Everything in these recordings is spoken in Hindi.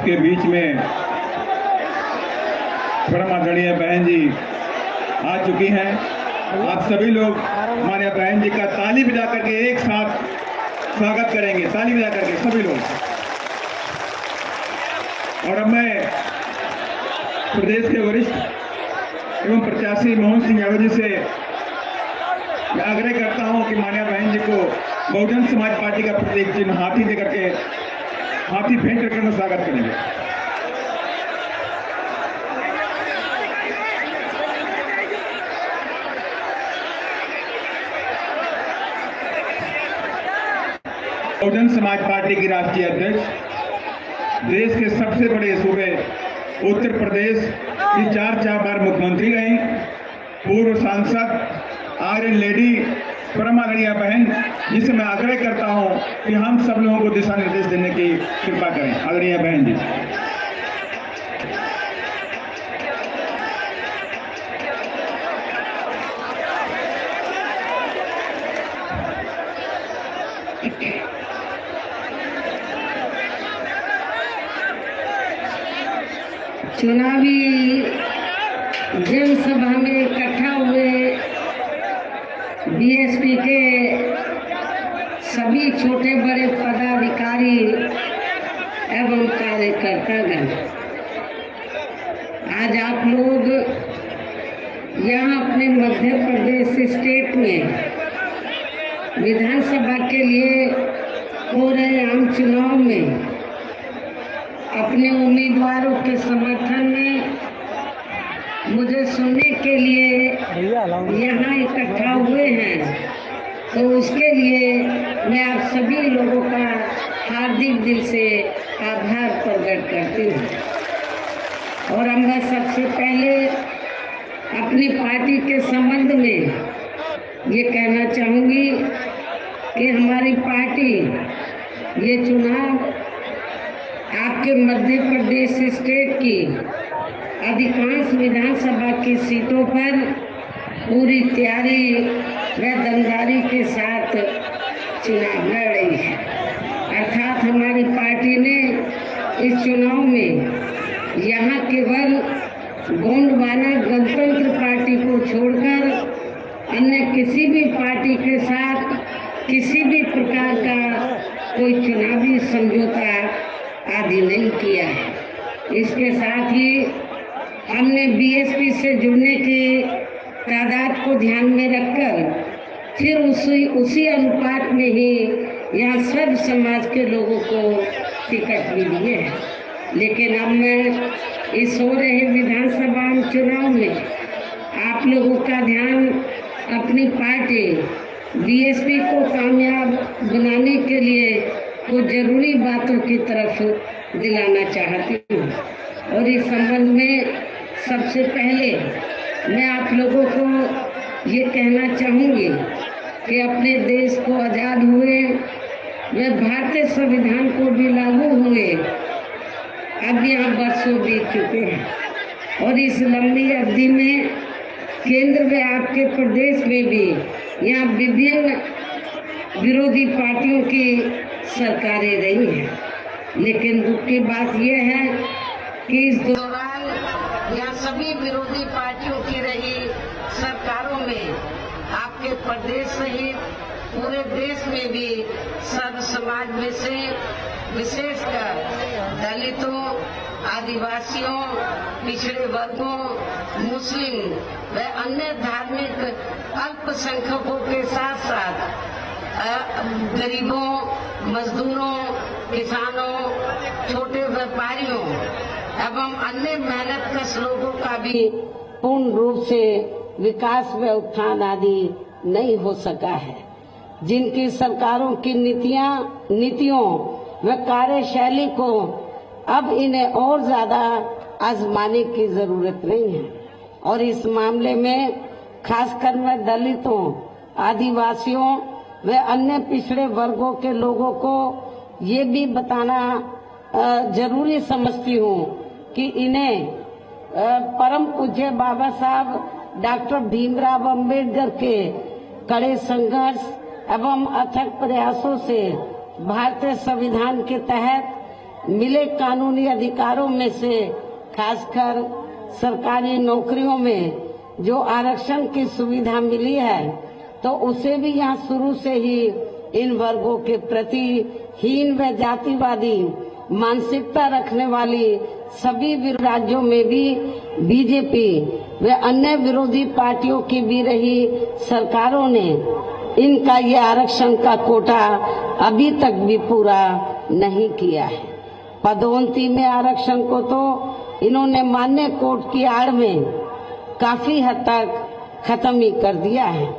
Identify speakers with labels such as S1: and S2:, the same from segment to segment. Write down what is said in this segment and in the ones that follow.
S1: आपके बीच में परम आदरणीय बहन जी आ चुकी हैं। आप सभी लोग हमारे बहन जी का ताली बजा करके एक साथ स्वागत करेंगे, ताली बजा करके सभी लोग। और अब मैं प्रदेश के वरिष्ठ एवं प्रत्याशी मोहन सिंह यादव जी से मैं आग्रह करता हूं कि मान्य बहन जी को बहुजन समाज पार्टी का प्रतीक चिन्ह हाथी दे करके, हाथी भेंट करके स्वागत करेंगे। बहुजन समाज पार्टी की राष्ट्रीय अध्यक्ष, देश के सबसे बड़े सूबे उत्तर प्रदेश की 4 बार मुख्यमंत्री रही, पूर्व सांसद, आयरन लेडी, परम आदरणीय बहन, जिसे मैं आग्रह करता हूं कि हम सब लोगों को दिशा निर्देश देने की कृपा करें। आदरणीय बहन जी।
S2: चुनावी जनसभा में इकट्ठा हुए बीएसपी के सभी छोटे बड़े पदाधिकारी एवं कार्यकर्तागण, आज आप लोग यहाँ अपने मध्य प्रदेश स्टेट में विधानसभा के लिए हो रहे आम चुनाव में अपने उम्मीदवारों के समर्थन में मुझे सुनने के लिए यहाँ इकट्ठा हुए हैं, तो उसके लिए मैं आप सभी लोगों का हार्दिक दिल से आभार प्रकट करती हूँ। और अब मैं सबसे पहले अपनी पार्टी के संबंध में ये कहना चाहूँगी कि हमारी पार्टी ये चुनाव आपके मध्य प्रदेश स्टेट की अधिकांश विधानसभा की सीटों पर पूरी तैयारी व दमदारी के साथ चुनाव लड़ रही है। अर्थात हमारी पार्टी ने इस चुनाव में यहाँ केवल गोंडवाना गणतंत्र पार्टी को छोड़कर अन्य किसी भी पार्टी के साथ किसी भी प्रकार का कोई चुनावी समझौता आदि नहीं किया है। इसके साथ ही हमने बीएसपी से जुड़ने की तादाद को ध्यान में रखकर फिर उसी अनुपात में ही यहाँ सब समाज के लोगों को टिकट भी दिए हैं। लेकिन अब मैं इस हो रहे विधानसभा चुनाव में आप लोगों का ध्यान अपनी पार्टी बीएसपी को कामयाब बनाने के लिए कुछ जरूरी बातों की तरफ दिलाना चाहती हूँ। और इस संबंध में सबसे पहले मैं आप लोगों को ये कहना चाहूँगी कि अपने देश को आज़ाद हुए व भारतीय संविधान को भी लागू हुए अब यहाँ बरसों बीत चुके हैं, और इस लंबी अवधि में केंद्र व आपके प्रदेश में भी यहाँ विभिन्न विरोधी पार्टियों की सरकारें रही हैं। लेकिन दुख की बात यह है कि इस दौरान यहाँ सभी विरोधी पार्टियों की रही सरकारों में आपके प्रदेश सहित पूरे देश में भी सर्व समाज में से विशेषकर दलितों, आदिवासियों, पिछड़े वर्गों, मुस्लिम व अन्य धार्मिक अल्पसंख्यकों के साथ साथ गरीबों, मजदूरों, किसानों, छोटे व्यापारियों एवं अन्य मेहनतकश लोगों का भी पूर्ण रूप से विकास व उत्थान आदि नहीं हो सका है। जिनकी सरकारों की नीतियों व कार्यशैली को अब इन्हें और ज्यादा आजमाने की जरूरत नहीं है। और इस मामले में खासकर मैं दलितों, आदिवासियों व अन्य पिछड़े वर्गों के लोगों को ये भी बताना जरूरी समझती हूँ कि इन्हें परम पूज्य बाबा साहब डॉक्टर भीमराव अंबेडकर के कड़े संघर्ष एवं अथक प्रयासों से भारतीय संविधान के तहत मिले कानूनी अधिकारों में से खासकर सरकारी नौकरियों में जो आरक्षण की सुविधा मिली है, तो उसे भी यहाँ शुरू से ही इन वर्गों के प्रति हीन व जातिवादी मानसिकता रखने वाली सभी राज्यों में भी बीजेपी व अन्य विरोधी पार्टियों की भी रही सरकारों ने इनका ये आरक्षण का कोटा अभी तक भी पूरा नहीं किया है। पदोन्नति में आरक्षण को तो इन्होंने मान्य कोर्ट की आड़ में काफी हद तक खत्म ही कर दिया है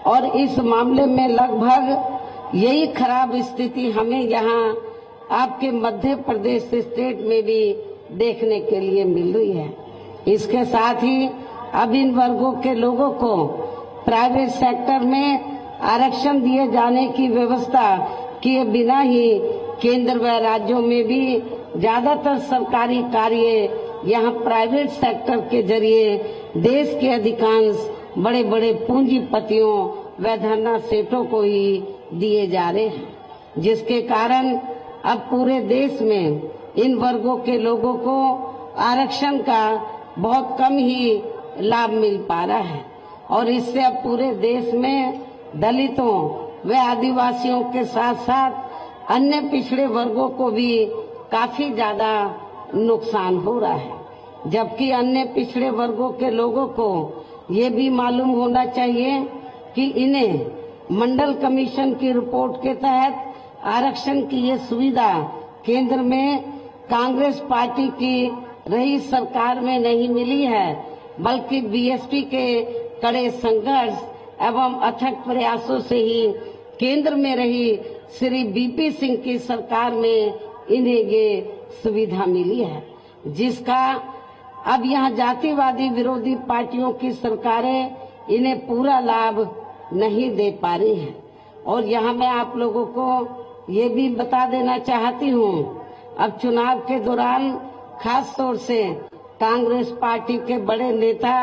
S2: और इस मामले में लगभग यही खराब स्थिति हमें यहाँ आपके मध्य प्रदेश स्टेट में भी देखने के लिए मिल रही है। इसके साथ ही अब इन वर्गों के लोगों को प्राइवेट सेक्टर में आरक्षण दिए जाने की व्यवस्था किए बिना ही केंद्र व राज्यों में भी ज्यादातर सरकारी कार्य यहाँ प्राइवेट सेक्टर के जरिए देश के अधिकांश बड़े बड़े पूंजीपतियों व धरना सेठों को ही दिए जा रहे हैं, जिसके कारण अब पूरे देश में इन वर्गों के लोगों को आरक्षण का बहुत कम ही लाभ मिल पा रहा है और इससे अब पूरे देश में दलितों व आदिवासियों के साथ साथ अन्य पिछड़े वर्गों को भी काफी ज्यादा नुकसान हो रहा है। जबकि अन्य पिछड़े वर्गों के लोगों को ये भी मालूम होना चाहिए कि इन्हें मंडल कमीशन की रिपोर्ट के तहत आरक्षण की ये सुविधा केंद्र में कांग्रेस पार्टी की रही सरकार में नहीं मिली है, बल्कि बीएसपी के कड़े संघर्ष एवं अथक प्रयासों से ही केंद्र में रही श्री बीपी सिंह की सरकार में इन्हें ये सुविधा मिली है, जिसका अब यहाँ जातिवादी विरोधी पार्टियों की सरकारें इन्हें पूरा लाभ नहीं दे पा रही हैं। और यहाँ मैं आप लोगों को ये भी बता देना चाहती हूँ, अब चुनाव के दौरान खास तौर से कांग्रेस पार्टी के बड़े नेता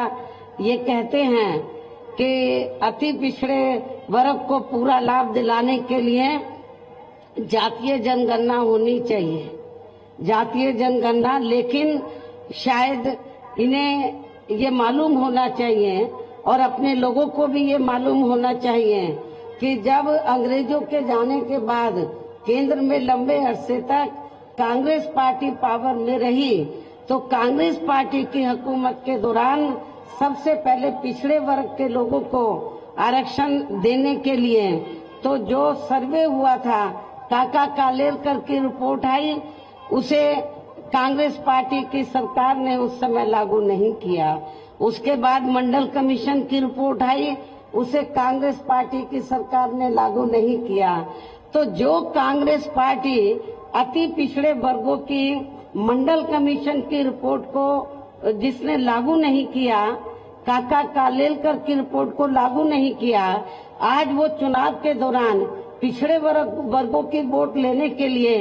S2: ये कहते हैं कि अति पिछड़े वर्ग को पूरा लाभ दिलाने के लिए जातीय जनगणना होनी चाहिए, जातीय जनगणना। लेकिन शायद इन्हें ये मालूम होना चाहिए और अपने लोगों को भी ये मालूम होना चाहिए कि जब अंग्रेजों के जाने के बाद केंद्र में लंबे अरसे तक कांग्रेस पार्टी पावर में रही, तो कांग्रेस पार्टी की हुकूमत के दौरान सबसे पहले पिछड़े वर्ग के लोगों को आरक्षण देने के लिए तो जो सर्वे हुआ था, काका कालेलकर की रिपोर्ट आई, उसे कांग्रेस पार्टी की सरकार ने उस समय लागू नहीं किया। उसके बाद मंडल कमीशन की रिपोर्ट आई, उसे कांग्रेस पार्टी की सरकार ने लागू नहीं किया। तो जो कांग्रेस पार्टी अति पिछड़े वर्गों की मंडल कमीशन की रिपोर्ट को जिसने लागू नहीं किया, काका कालेलकर की रिपोर्ट को लागू नहीं किया, आज वो चुनाव के दौरान पिछड़े वर्गों की वोट लेने के लिए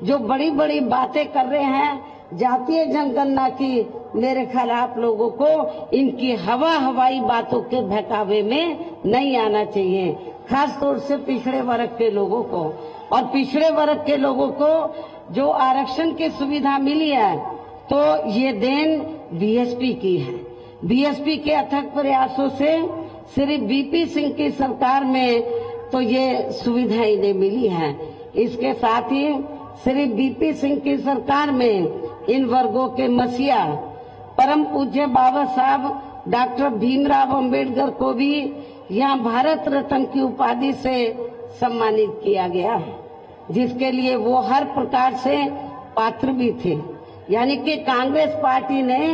S2: जो बड़ी बड़ी बातें कर रहे हैं जातीय जनगणना की, मेरे ख्याल आप लोगों को इनकी हवाई बातों के बहकावे में नहीं आना चाहिए, खास तौर से पिछड़े वर्ग के लोगों को। और पिछड़े वर्ग के लोगों को जो आरक्षण की सुविधा मिली है, तो ये देन बीएसपी की है। बीएसपी के अथक प्रयासों से श्री बीपी सिंह की सरकार में तो ये सुविधा इन्हें मिली है। इसके साथ ही श्री बीपी सिंह की सरकार में इन वर्गों के मसीहा परम पूज्य बाबा साहब डॉक्टर भीमराव अंबेडकर को भी यहाँ भारत रत्न की उपाधि से सम्मानित किया गया है, जिसके लिए वो हर प्रकार से पात्र भी थे। यानी कि कांग्रेस पार्टी ने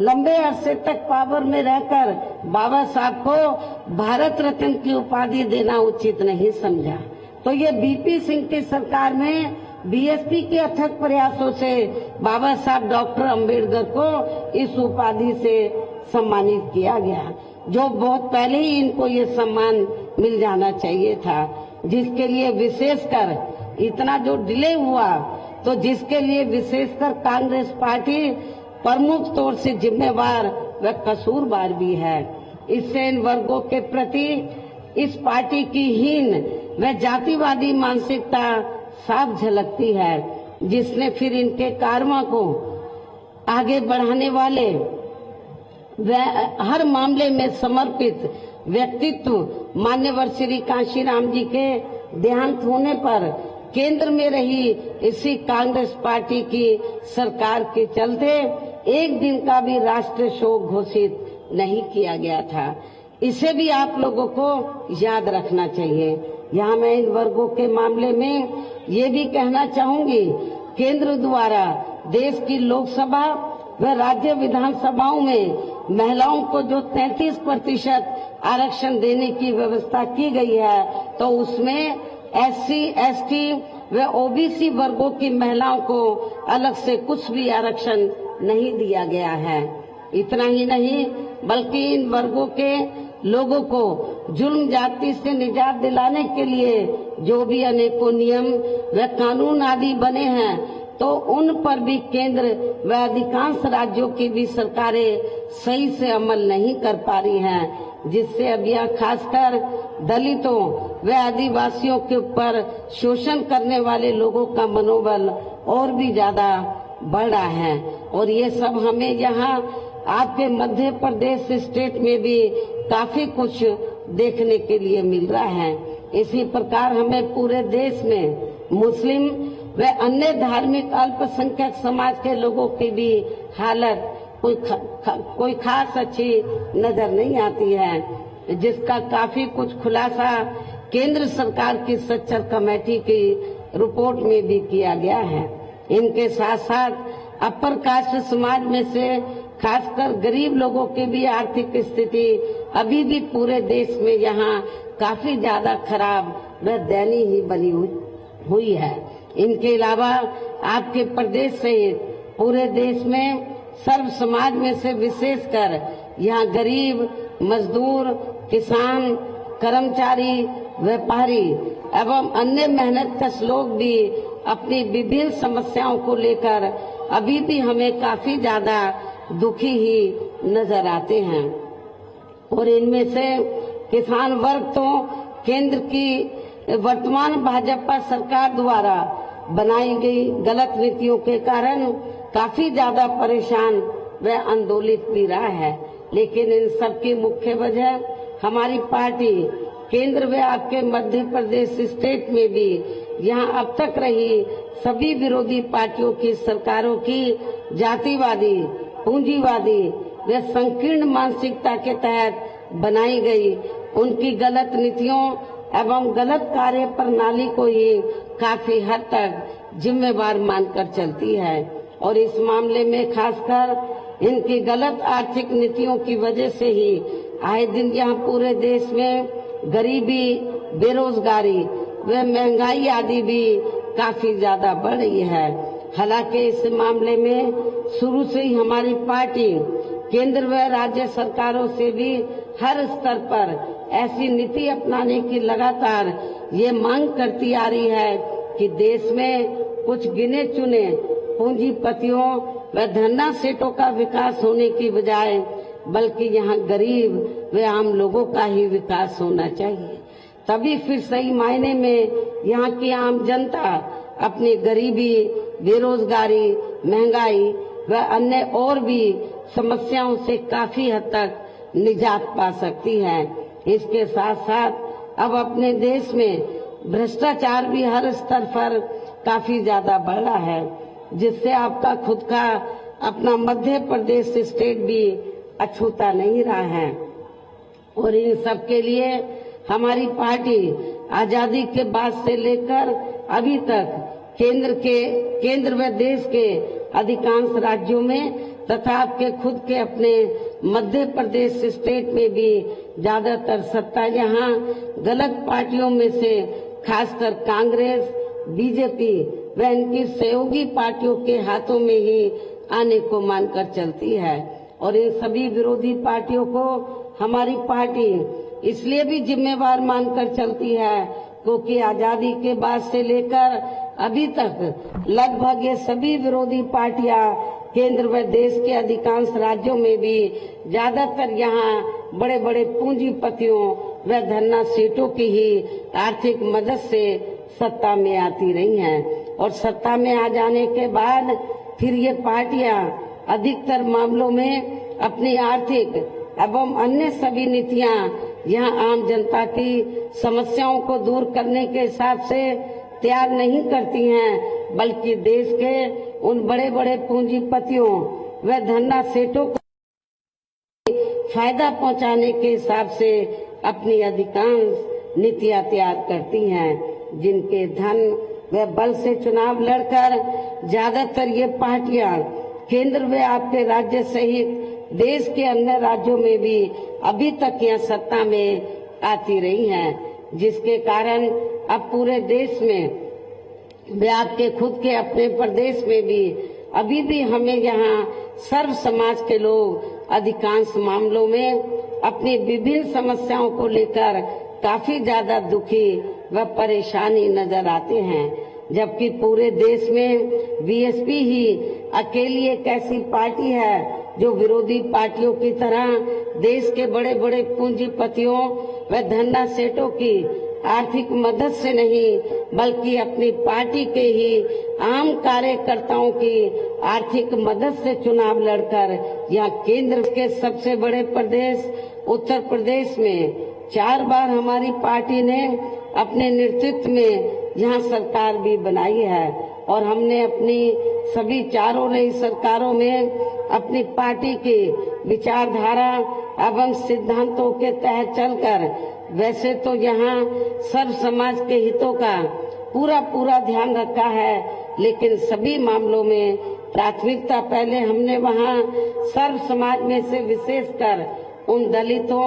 S2: लंबे अरसे तक पावर में रहकर बाबा साहब को भारत रत्न की उपाधि देना उचित नहीं समझा। तो ये बीपी सिंह की सरकार में बीएसपी के अथक प्रयासों से बाबा साहब डॉक्टर अंबेडकर को इस उपाधि से सम्मानित किया गया, जो बहुत पहले ही इनको ये सम्मान मिल जाना चाहिए था, जिसके लिए विशेषकर इतना जो डिले हुआ, तो जिसके लिए विशेषकर कांग्रेस पार्टी प्रमुख तौर से जिम्मेवार व कसूरवार भी है। इससे इन वर्गों के प्रति इस पार्टी की हीन व जातिवादी मानसिकता साफ झलकती है जिसने फिर इनके कारवां को आगे बढ़ाने वाले हर मामले में समर्पित व्यक्तित्व मान्यवर श्री कांशीराम जी के देहांत होने पर केंद्र में रही इसी कांग्रेस पार्टी की सरकार के चलते एक दिन का भी राष्ट्रीय शोक घोषित नहीं किया गया था। इसे भी आप लोगों को याद रखना चाहिए। यहाँ मैं इन वर्गों के मामले में ये भी कहना चाहूंगी, केंद्र द्वारा देश की लोकसभा व राज्य विधानसभाओं में महिलाओं को जो 33% आरक्षण देने की व्यवस्था की गई है, तो उसमें SC, ST व OBC वर्गों की महिलाओं को अलग से कुछ भी आरक्षण नहीं दिया गया है। इतना ही नहीं, बल्कि इन वर्गों के लोगों को जुल्म जाति से निजात दिलाने के लिए जो भी अनेकों नियम व कानून आदि बने हैं, तो उन पर भी केंद्र व अधिकांश राज्यों की भी सरकारें सही से अमल नहीं कर पा रही हैं, जिससे अब यह खासकर दलितों व आदिवासियों के ऊपर शोषण करने वाले लोगों का मनोबल और भी ज्यादा बढ़ रहा है। और ये सब हमें यहाँ आपके मध्य प्रदेश स्टेट में भी काफी कुछ देखने के लिए मिल रहा है। इसी प्रकार हमें पूरे देश में मुस्लिम व अन्य धार्मिक अल्पसंख्यक समाज के लोगों की भी हालत कोई खास अच्छी नजर नहीं आती है, जिसका काफी कुछ खुलासा केंद्र सरकार की सच्चर कमेटी की रिपोर्ट में भी किया गया है। इनके साथ साथ अपर कास्ट समाज में से खासकर गरीब लोगों की भी आर्थिक स्थिति अभी भी पूरे देश में यहाँ काफी ज्यादा खराब व दयनीय ही बनी हुई है। इनके अलावा आपके प्रदेश सहित पूरे देश में सर्व समाज में से विशेषकर यहाँ गरीब, मजदूर, किसान, कर्मचारी, व्यापारी एवं अन्य मेहनतकश लोग भी अपनी विभिन्न समस्याओं को लेकर अभी भी हमें काफी ज्यादा दुखी ही नजर आते हैं। और इनमें से किसान वर्ग तो केंद्र की वर्तमान भाजपा सरकार द्वारा बनाई गई गलत नीतियों के कारण काफी ज्यादा परेशान व आंदोलित भी रहा है। लेकिन इन सब की मुख्य वजह हमारी पार्टी केंद्र व आपके मध्य प्रदेश स्टेट में भी यहाँ अब तक रही सभी विरोधी पार्टियों की सरकारों की जातिवादी, पूंजीवादी व संकीर्ण मानसिकता के तहत बनाई गई उनकी गलत नीतियों एवं गलत कार्य प्रणाली को ही काफी हद तक जिम्मेवार मानकर चलती है। और इस मामले में खासकर इनकी गलत आर्थिक नीतियों की वजह से ही आए दिन यहाँ पूरे देश में गरीबी, बेरोजगारी व महंगाई आदि भी काफी ज्यादा बढ़ रही है। हालांकि इस मामले में शुरू से ही हमारी पार्टी केंद्र व राज्य सरकारों से भी हर स्तर पर ऐसी नीति अपनाने की लगातार ये मांग करती आ रही है कि देश में कुछ गिने चुने पूंजीपतियों व धन्ना सेठों का विकास होने की बजाय बल्कि यहाँ गरीब व आम लोगों का ही विकास होना चाहिए। तभी फिर सही मायने में यहाँ की आम जनता अपनी गरीबी, बेरोजगारी, महंगाई व अन्य और भी समस्याओं से काफी हद तक निजात पा सकती है। इसके साथ साथ अब अपने देश में भ्रष्टाचार भी हर स्तर पर काफी ज्यादा बढ़ रहा है, जिससे आपका खुद का अपना मध्य प्रदेश स्टेट भी अछूता नहीं रहा है। और इन सब के लिए हमारी पार्टी आजादी के बाद से लेकर अभी तक केंद्र व देश के अधिकांश राज्यों में तथा आपके खुद के अपने मध्य प्रदेश स्टेट में भी ज्यादातर सत्ता यहाँ गलत पार्टियों में से खासकर कांग्रेस, बीजेपी व इनकी सहयोगी पार्टियों के हाथों में ही आने को मानकर चलती है। और इन सभी विरोधी पार्टियों को हमारी पार्टी इसलिए भी जिम्मेवार मानकर चलती है क्योंकि आजादी के बाद से लेकर अभी तक लगभग ये सभी विरोधी पार्टियां केंद्र व देश के अधिकांश राज्यों में भी ज्यादातर यहाँ बड़े बड़े पूंजीपतियों व धन्ना सेठों की ही आर्थिक मदद से सत्ता में आती रही हैं। और सत्ता में आ जाने के बाद फिर ये पार्टियां अधिकतर मामलों में अपनी आर्थिक एवं अन्य सभी नीतियां यहाँ आम जनता की समस्याओं को दूर करने के हिसाब से तैयार नहीं करती हैं, बल्कि देश के उन बड़े बड़े पूंजीपतियों व धन्ना सेठों को फायदा पहुंचाने के हिसाब से अपनी अधिकांश नीतियां तैयार करती हैं, जिनके धन व बल से चुनाव लड़कर ज्यादातर ये पार्टियां केंद्र व आपके राज्य सहित देश के अन्य राज्यों में भी अभी तक यह सत्ता में आती रही हैं, जिसके कारण अब पूरे देश में व आपके खुद के अपने प्रदेश में भी अभी भी हमें यहाँ सर्व समाज के लोग अधिकांश मामलों में अपनी विभिन्न समस्याओं को लेकर काफी ज्यादा दुखी व परेशानी नजर आते हैं, जबकि पूरे देश में बीएसपी ही अकेली एक ऐसी पार्टी है जो विरोधी पार्टियों की तरह देश के बड़े बड़े पूंजीपतियों व धन्ना सेठों की आर्थिक मदद से नहीं, बल्कि अपनी पार्टी के ही आम कार्यकर्ताओं की आर्थिक मदद से चुनाव लड़कर यहाँ केंद्र के सबसे बड़े प्रदेश उत्तर प्रदेश में 4 बार हमारी पार्टी ने अपने नेतृत्व में यहाँ सरकार भी बनाई है और हमने अपनी सभी चारों नई सरकारों में अपनी पार्टी की विचारधारा एवं सिद्धांतों के तहत चलकर वैसे तो यहाँ सर्व समाज के हितों का पूरा ध्यान रखा है, लेकिन सभी मामलों में प्राथमिकता पहले हमने वहाँ सर्व समाज में से विशेषकर उन दलितों,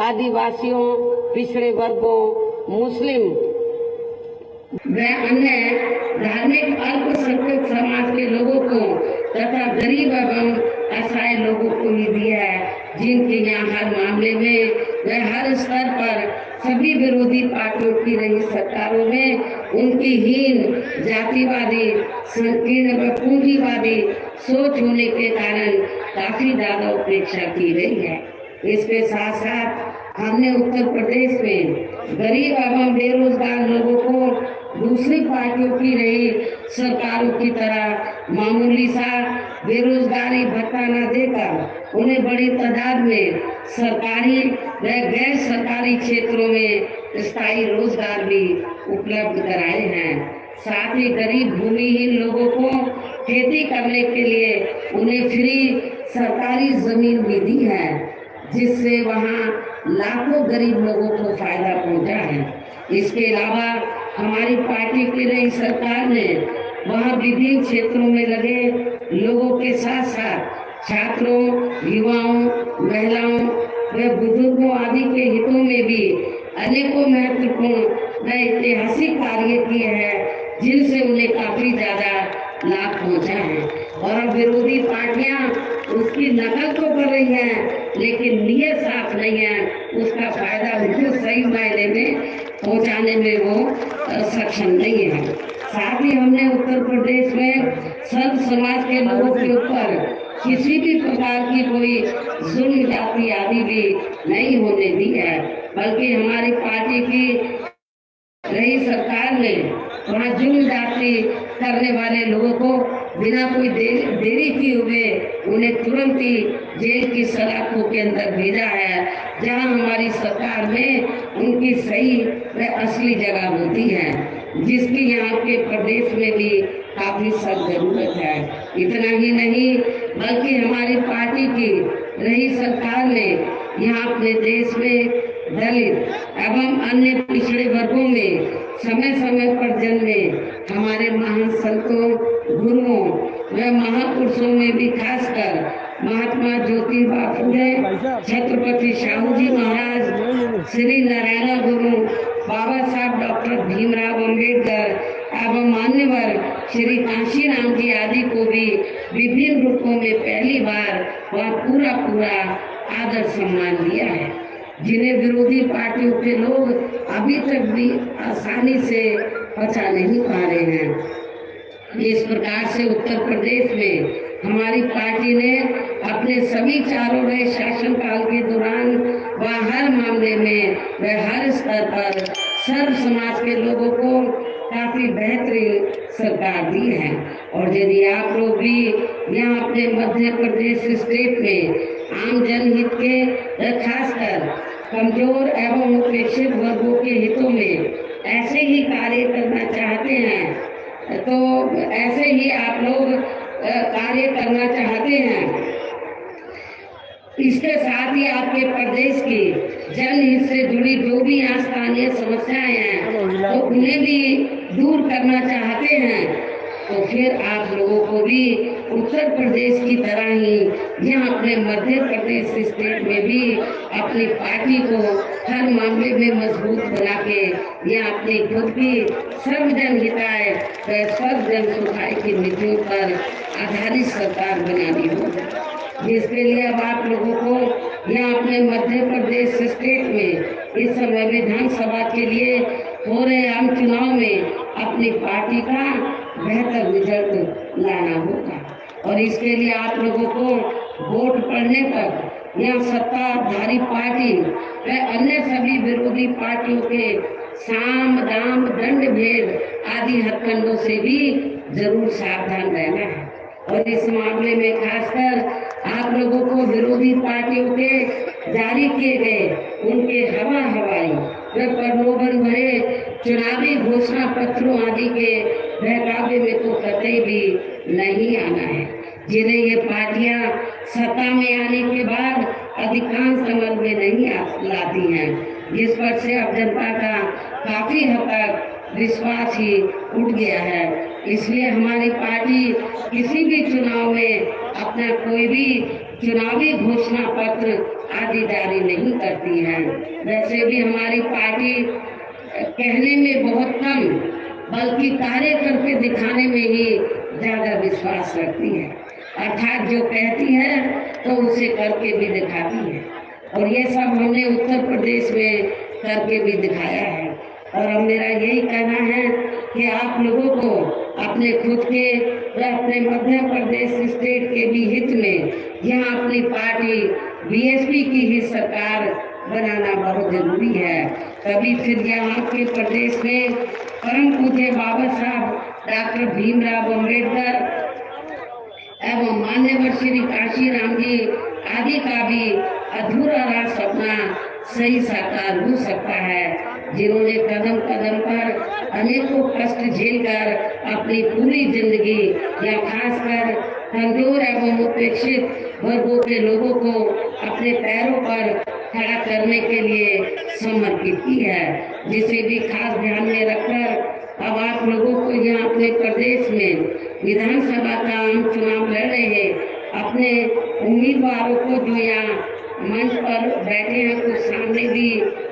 S2: आदिवासियों, पिछड़े वर्गों, मुस्लिम व अन्य धार्मिक अल्पसंख्यक समाज के लोगों को तथा गरीब एवं असहाय लोगों को ही दिया है, जिनके यहाँ हर मामले में व हर स्तर पर सभी विरोधी पार्टियों की रही सरकारों में उनकी हीन, जातिवादी, संकीर्ण व पूंजीवादी सोच होने के कारण काफी ज्यादा उपेक्षा की गई है। इसके साथ साथ हमने उत्तर प्रदेश में गरीब एवं बेरोजगार लोगों को दूसरी पार्टियों की रही सरकारों की तरह मामूली सा बेरोजगारी भत्ता न देकर उन्हें बड़ी तादाद में सरकारी व गैर सरकारी क्षेत्रों में स्थायी रोजगार भी उपलब्ध कराए हैं। साथ ही गरीब भूमिहीन लोगों को खेती करने के लिए उन्हें फ्री सरकारी जमीन भी दी है, जिससे वहाँ लाखों गरीब लोगों को फायदा पहुँचा है। इसके अलावा हमारी पार्टी की नई सरकार ने वहाँ विभिन्न क्षेत्रों में लगे लोगों के साथ साथ छात्रों, युवाओं, महिलाओं व बुजुर्गों आदि के हितों में भी अनेकों महत्वपूर्ण व ऐतिहासिक कार्य किए हैं, जिनसे उन्हें काफी ज्यादा लाभ पहुंचा है। और अब विरोधी पार्टियां उसकी नकल तो कर रही हैं, लेकिन नियत साफ नहीं है, उसका फायदा उनको सही मायने में पहुंचाने में वो सक्षम नहीं है। साथ ही हमने उत्तर प्रदेश में सर्व समाज के लोगों के ऊपर किसी भी प्रकार की कोई जुल्म जाति आदि भी नहीं होने दी है, बल्कि हमारी पार्टी की रही सरकार ने वहाँ जुल्म जाति करने वाले लोगों को बिना कोई देरी किए हुए उन्हें तुरंत ही जेल की सलाखों के अंदर भेजा है, जहां हमारी सरकार में उनकी सही व असली जगह होती है, जिसकी यहाँ के प्रदेश में भी काफी सख्त जरूरत है। इतना ही नहीं, बल्कि हमारी पार्टी की रही सरकार ने यहाँ अपने देश में दलित एवं अन्य पिछड़े वर्गों में समय समय पर जन्मे हमारे महान संतों, गुरुओं व महापुरुषों में भी खासकर महात्मा ज्योतिबा फुले, छत्रपति शाहू जी महाराज, श्री नारायण गुरु, बाबा साहब डॉक्टर भीमराव अम्बेडकर एवं मान्यवर श्री कांशीराम जी आदि को भी विभिन्न रूपों में पहली बार वह पूरा आदर सम्मान दिया है, जिन्हें विरोधी पार्टियों के लोग अभी तक भी आसानी से पचा नहीं पा रहे हैं। इस प्रकार से उत्तर प्रदेश में हमारी पार्टी ने अपने सभी चारों रहे शासनकाल के दौरान वह हर मामले में व हर स्तर पर सर्व समाज के लोगों को काफी बेहतरीन सरकार दी है। और यदि आप लोग भी यहाँ अपने मध्य प्रदेश स्टेट में आम जनहित के खासकर कमजोर एवं उपेक्षित वर्गों के हितों में ऐसे ही कार्य करना चाहते हैं तो ऐसे ही आप लोग कार्य करना चाहते हैं। इसके साथ ही आपके प्रदेश की जनहित से जुड़ी जो भी यहाँ स्थानीय समस्याएं हैं तो उन्हें भी दूर करना चाहते हैं तो फिर आप लोगों को भी उत्तर प्रदेश की तरह ही यहाँ अपने मध्य प्रदेश स्टेट में भी अपनी पार्टी को हर मामले में मजबूत बना के यहाँ अपनी खुद की सर्वजन हिताय व सर्वजन सुखाय की नीतियों पर आधारित सरकार बनानी होगी। जिसके लिए अब आप लोगों को यहाँ अपने मध्य प्रदेश स्टेट में इस समय विधानसभा के लिए हो रहे आम चुनाव में अपनी पार्टी का बेहतर रिजल्ट लाना होगा। और इसके लिए आप लोगों को वोट पड़ने तक यहाँ सत्ताधारी पार्टी व अन्य सभी विरोधी पार्टियों के साम दाम दंड भेद आदि हथकंडों से भी जरूर सावधान रहना है। और इस मामले में खासकर आप लोगों को विरोधी पार्टियों के जारी किए गए उनके हवाई व प्रलोभन भरे चुनावी घोषणा पत्रों आदि के बहकावे में तो कतई भी नहीं आना है। जिन्हें ये पार्टियां सत्ता में आने के बाद अधिकांश अमल में नहीं लाती हैं, जिस पर से अब जनता का काफी हद तक विश्वास ही उठ गया है। इसलिए हमारी पार्टी किसी भी चुनाव में अपना कोई भी चुनावी घोषणा पत्र आदि जारी नहीं करती है। वैसे भी हमारी पार्टी कहने में बहुत कम बल्कि कार्य करके दिखाने में ही ज्यादा विश्वास रखती है। अर्थात जो कहती है तो उसे करके भी दिखाती है। और ये सब हमने उत्तर प्रदेश में करके भी दिखाया है। और अब मेरा यही कहना है कि आप लोगों को अपने खुद के व अपने मध्य प्रदेश स्टेट के भी हित में यहाँ अपनी पार्टी बीएसपी की ही सरकार बनाना बहुत जरूरी है। तभी फिर यहाँ के प्रदेश में परम पूज्य बाबा साहब डॉक्टर भीमराव अम्बेडकर एवं मान्यवर श्री काशीराम जी आदि का भी अधूरा रहा सपना सही साकार हो सकता है, जिन्होंने कदम कदम पर अनेकों कष्ट झेलकर अपनी पूरी जिंदगी या खासकर कमजोर एवं उपेक्षित वर्गों के लोगों को अपने पैरों पर खड़ा करने के लिए समर्पित की है। जिसे भी खास ध्यान में रखकर अब आप लोगों को यहाँ अपने प्रदेश में विधानसभा का आम चुनाव लड़ रहे अपने उम्मीदवारों को जो यहाँ मंच पर बैठे हैं, कुछ सामने भी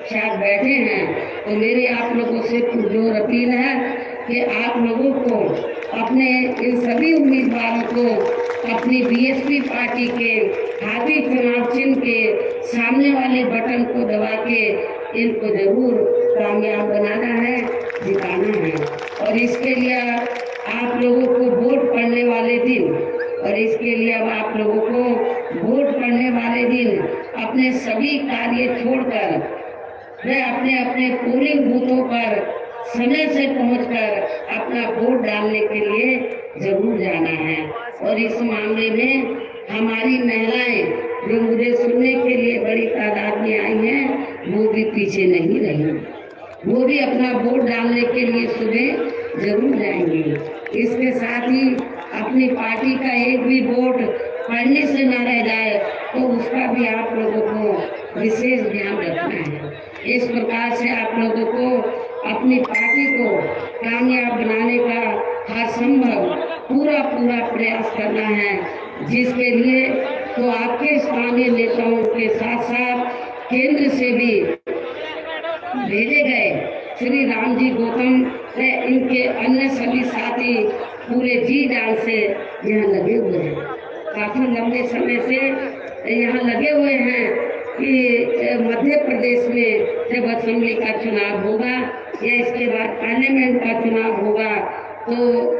S2: शायद बैठे हैं, तो मेरी आप लोगों से पुरजोर अपील है कि आप लोगों को अपने इन सभी उम्मीदवारों को अपनी बीएसपी पार्टी के हाथी चुनाव चिन्ह के सामने वाले बटन को दबा के इनको जरूर कामयाब बनाना है, जिताना है। और इसके लिए आप लोगों को वोट पड़ने वाले दिन अब आप लोगों को वोट पड़ने वाले दिन अपने सभी कार्य छोड़कर वे अपने अपने पोलिंग बूथों पर समय से पहुंचकर अपना वोट डालने के लिए जरूर जाना है। और इस मामले में हमारी महिलाएं जो मुझे सुनने के लिए बड़ी तादाद में आई हैं, वो भी पीछे नहीं रही, वो भी अपना वोट डालने के लिए सुबह जरूर जाएंगी। इसके साथ ही अपनी पार्टी का एक भी वोट पड़ने से न रह जाए तो उसका भी आप लोगों को विशेष ध्यान रखना है। इस प्रकार से आप लोगों को अपनी पार्टी को कामयाब बनाने का हर संभव पूरा प्रयास करना है, जिसके लिए तो आपके स्थानीय नेताओं के साथ साथ केंद्र से भी भेजे गए श्री राम जी गौतम व इनके अन्य सभी साथी पूरे जी जान से यहाँ लगे हुए हैं। काफी लंबे समय से यहाँ लगे हुए हैं कि मध्य प्रदेश में जब असेंबली का चुनाव होगा या इसके बाद पार्लियामेंट का चुनाव होगा तो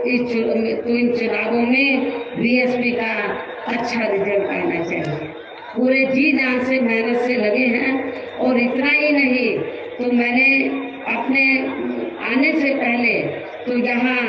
S2: इन चुनावों में बीएसपी का अच्छा रिजल्ट आना चाहिए। पूरे जी जान से मेहनत से लगे हैं। और इतना ही नहीं तो मैंने अपने आने से पहले तो यहाँ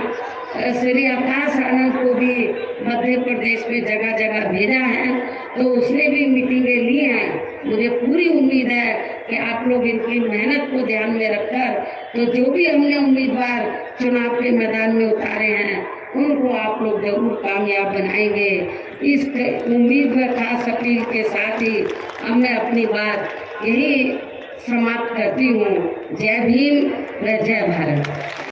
S2: श्री आकाश आनंद को भी मध्य प्रदेश में जगह जगह भेजा है, तो उसने भी मीटिंगें ली हैं। मुझे पूरी उम्मीद है कि आप लोग इनकी मेहनत को ध्यान में रखकर तो जो भी हमने उम्मीदवार चुनाव के मैदान में उतारे हैं उनको आप लोग जरूर कामयाब बनाएंगे। इस उम्मीद व खास अपील के साथ ही अब मैं अपनी बात यही समाप्त करती हूँ। जय भीम व जय भारत।